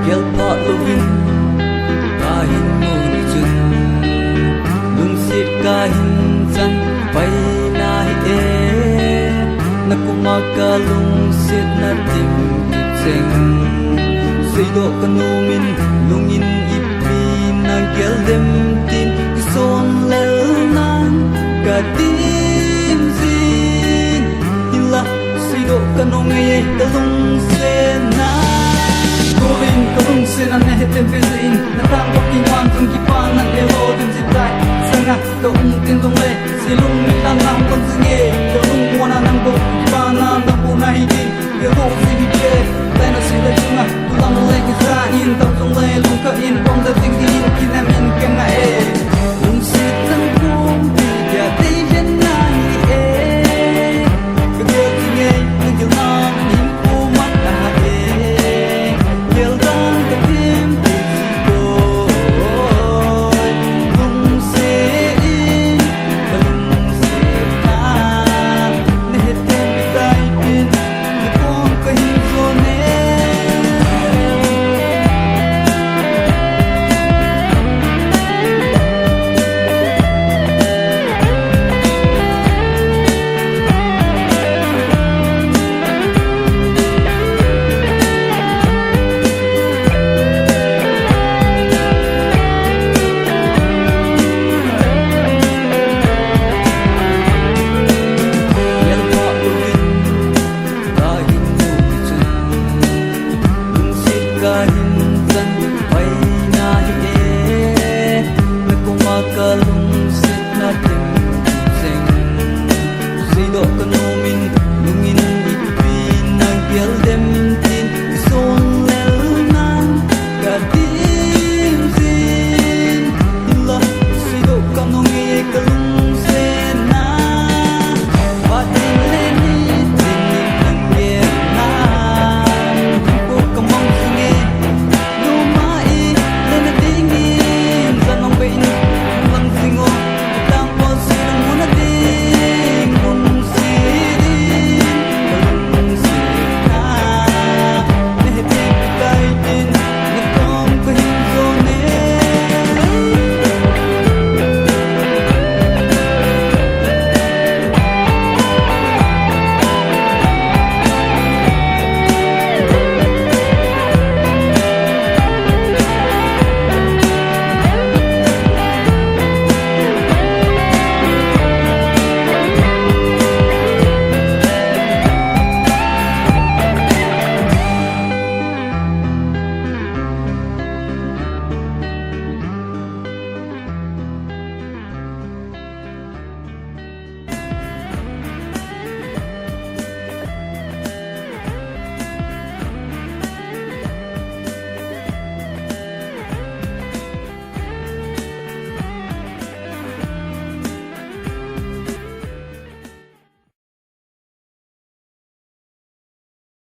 Gel pot lovin kahin mun chun lung sit kahin chan pai nai e nakuma ka lung sit na tim cheng sido kanumin lungin ipi na gel dem tin son lel nan ka tim zin ila sido kanungai ka lung se na Kalung sen an hetem pezain natang waking